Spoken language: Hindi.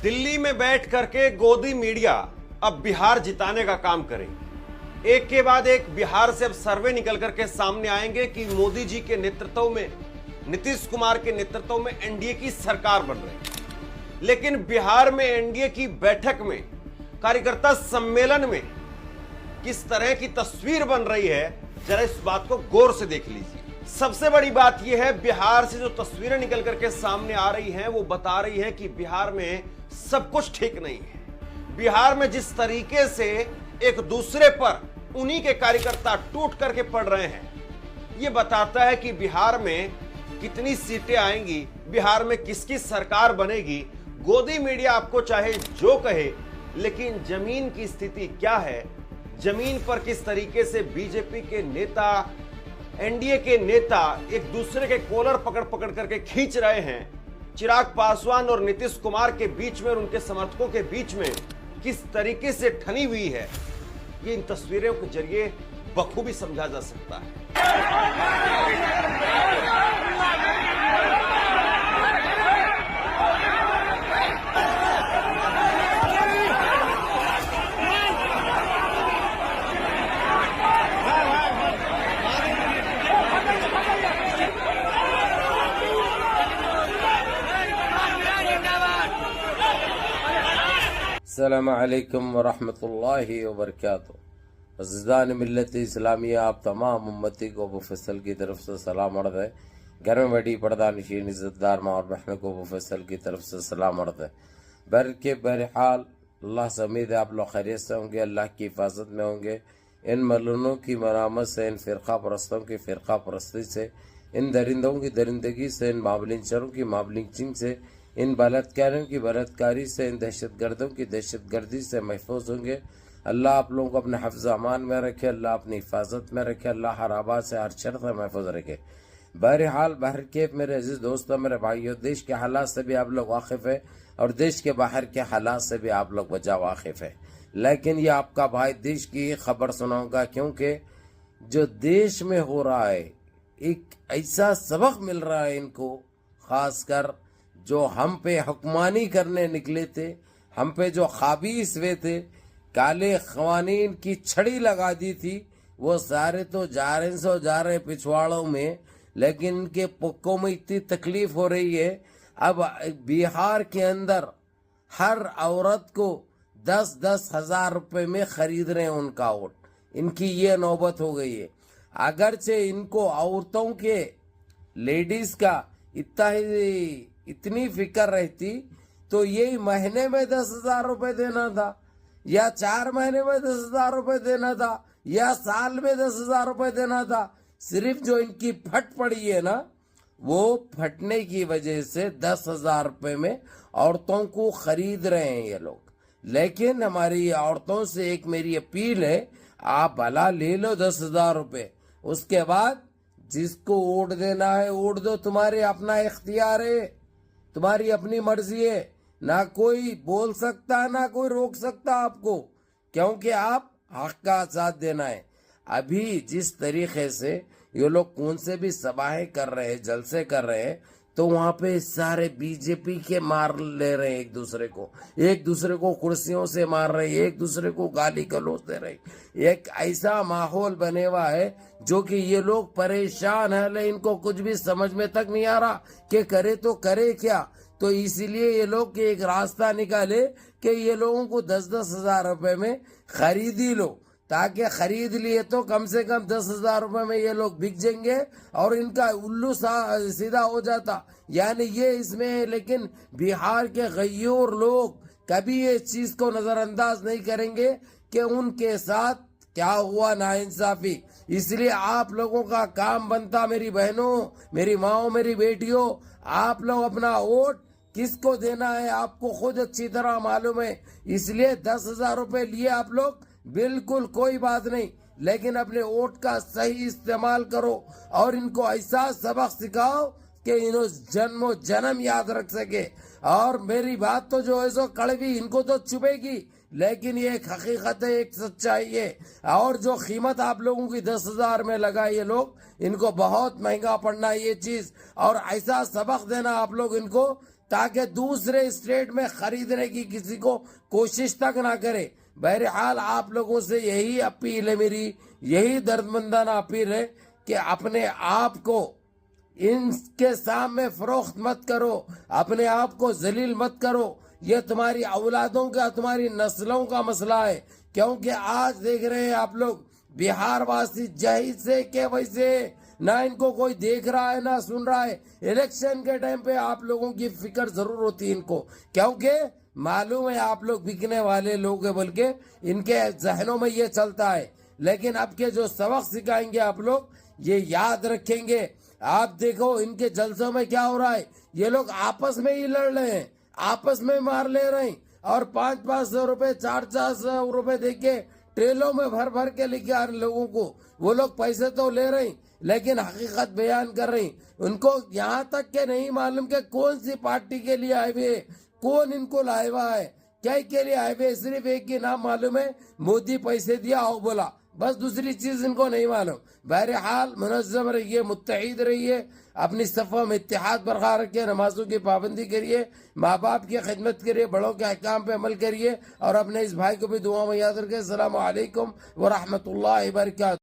दिल्ली में बैठ करके गोदी मीडिया अब बिहार जिताने का काम करेगी। एक के बाद एक बिहार से अब सर्वे निकल करके सामने आएंगे कि मोदी जी के नेतृत्व में, नीतीश कुमार के नेतृत्व में एनडीए की सरकार बन रही है। लेकिन बिहार में एनडीए की बैठक में, कार्यकर्ता सम्मेलन में किस तरह की तस्वीर बन रही है, जरा इस बात को गौर से देख लीजिए। सबसे बड़ी बात यह है, बिहार से जो तस्वीरें निकल करके सामने आ रही हैं वो बता रही है कि बिहार में सब कुछ ठीक नहीं है। बिहार में जिस तरीके से एक दूसरे पर उन्हीं के कार्यकर्ता टूट करके पड़ रहे हैं, ये बताता है कि बिहार में कितनी सीटें आएंगी, बिहार में किसकी सरकार बनेगी। गोदी मीडिया आपको चाहे जो कहे, लेकिन जमीन की स्थिति क्या है, जमीन पर किस तरीके से बीजेपी के नेता, एनडीए के नेता एक दूसरे के कॉलर पकड़ पकड़ करके खींच रहे हैं। चिराग पासवान और नीतीश कुमार के बीच में और उनके समर्थकों के बीच में किस तरीके से ठनी हुई है, ये इन तस्वीरों के जरिए बखूबी समझा जा सकता है। अस्सलामु अलैकुम वरहमतुल्लाहि वबरकातुहू। अज़ीज़ान मिल्लत इस्लामिया, आप तमाम उम्मती को अबू फैसल की तरफ से सलाम अर्ज़ है। घर में बैठी पर्दा नशीन इज़्ज़तदार माँ और बहनों को अबू फैसल की तरफ से सलाम अर्ज़ है। बहरहाल अल्लाह से उम्मीद है आप लोग खैरियत से होंगे, अल्लाह की हिफाजत में होंगे। इन मलूनों की मरामत से, इन फ़िरक़ा परस्तों की फ़िरक़ा परस्ती से, इन दरिंदों की दरिंदगी से, इन माबलिंचरों की माबलिंचिंग से, इन बलात्कारियों की बलात्कारी से, इन दहशतगर्दों की दहशतगर्दी से महफूज होंगे। अल्लाह आप लोगों को अपने हफ्ज़ अमान में रखे, अल्लाह अपनी हिफाजत में रखे, अल्लाह हर आबाद से, हर शर से महफूज रखे। बहरहाल बहरकेफ मेरे अजीज़ दोस्तों, मेरे भाइयों, देश के हालात से भी आप लोग वाकिफ़ है और देश के बाहर के हालात से भी आप लोग बचा वाकिफ़ है। लेकिन ये आपका भाई देश की खबर सुनाऊंगा, क्योंकि जो देश में हो रहा है एक ऐसा सबक मिल रहा है इनको, खासकर जो हम पे हुक्मानी करने निकले थे, हम पे जो खाबीस वे थे, काले ख़वानीन की छड़ी लगा दी थी, वो सारे तो जा रहे पिछवाड़ों में, लेकिन इनके पुक्कों में इतनी तकलीफ हो रही है। अब बिहार के अंदर हर औरत को 10-10 हज़ार रुपये में खरीद रहे हैं उनका वोट। इनकी ये नौबत हो गई है। अगरचे इनको औरतों के, लेडीज का इतनी फिक्र रहती तो यही महीने में 10,000 रुपये देना था, या 4 महीने में 10,000 रुपये देना था, या साल में 10,000 रुपये देना था। सिर्फ जो इनकी फट पड़ी है ना, वो फटने की वजह से 10,000 रुपये में औरतों को खरीद रहे हैं ये लोग। लेकिन हमारी औरतों से एक मेरी अपील है, आप भला ले लो 10,000 रुपये, उसके बाद जिसको वोट देना है वोट दो। तुम्हारे अपना इख्तियार है, तुम्हारी अपनी मर्जी है, ना कोई बोल सकता, ना कोई रोक सकता आपको, क्योंकि आप हक का साथ देना है। अभी जिस तरीके से ये लोग कौन से भी सभाएं कर रहे हैं, जलसे कर रहे हैं, तो वहां पे सारे बीजेपी के मार ले रहे हैं, एक दूसरे को कुर्सियों से मार रहे हैं, एक दूसरे को गाली गलौज दे रहे हैं। एक ऐसा माहौल बने हुआ है जो कि ये लोग परेशान है, लेकिन इनको कुछ भी समझ में तक नहीं आ रहा कि करे तो करे क्या। तो इसीलिए ये लोग के एक रास्ता निकाले कि ये लोगों को 10-10 हज़ार रुपये में खरीद ही लो, ताकि खरीद लिए तो कम से कम 10,000 रुपये में ये लोग बिक जाएंगे और इनका उल्लू सीधा हो जाता। यानी ये इसमें है। लेकिन बिहार के गयूर लोग कभी ये चीज को नजरअंदाज नहीं करेंगे कि उनके साथ क्या हुआ नाइंसाफी। इसलिए आप लोगों का काम बनता, मेरी बहनों, मेरी माओ, मेरी बेटियों, आप लोग अपना वोट किसको देना है आपको खुद अच्छी तरह मालूम है। इसलिए 10,000 रुपये लिए आप लोग, बिल्कुल कोई बात नहीं, लेकिन अपने वोट का सही इस्तेमाल करो और इनको ऐसा सबक सिखाओ कि इन्हों जन्मों जन्म याद रख सके। और मेरी बात तो जो है सो कड़वी इनको तो चुभेगी, लेकिन ये एक हकीकत है, एक सच्चाई है। और जो कीमत आप लोगों की 10,000 में लगाए ये लोग, इनको बहुत महंगा पड़ना है ये चीज। और ऐसा सबक देना आप लोग इनको ताकि दूसरे स्टेट में खरीदने की किसी को कोशिश तक ना करे। बहरहाल आप लोगों से यही अपील है मेरी, यही दर्दमंदाना अपील है कि अपने आप को इनके सामने फरोख्त मत करो, अपने आप को जलील मत करो। ये तुम्हारी औलादों का, तुम्हारी नस्लों का मसला है। क्योंकि आज देख रहे हैं आप लोग, बिहार वासी जही से के वैसे ना इनको कोई देख रहा है ना सुन रहा है। इलेक्शन के टाइम पे आप लोगों की फिक्र जरूर होती है इनको, क्योंकि मालूम है आप लोग बिकने वाले लोग है, बल्कि इनके जहनों में ये चलता है। लेकिन अब के जो सबक सिखाएंगे आप लोग, ये याद रखेंगे। आप देखो इनके जलसों में क्या हो रहा है, ये लोग आपस में ही लड़ रहे हैं, आपस में मार ले रहे हैं और 500-500 रुपए 400 रुपए देके ट्रेलों में भर भर के लेके आ रहे लोगों को। वो लोग पैसे तो ले रहे हैं लेकिन हकीकत बयान कर रहे हैं। उनको यहाँ तक के नहीं मालूम कि कौन सी पार्टी के लिए आए हुए, कौन इनको लाया हुआ है, क्या के लिए आए हुए। सिर्फ एक ही नाम मालूम है, मोदी पैसे दिया और बोला, बस दूसरी चीज इनको नहीं मालूम। बहरहाल मुनज़्ज़म रहिए, मुत्तहिद रहिए, अपनी सफ़ों में इत्तेहाद बरकरार रखिए, नमाजों की पाबंदी करिए, माँ बाप की खिदमत करिए, बड़ों के अहकाम पे अमल करिए और अपने इस भाई को भी दुआ में याद रखिए। अस्सलामु अलैकुम व रहमतुल्लाहि व बरकातहू।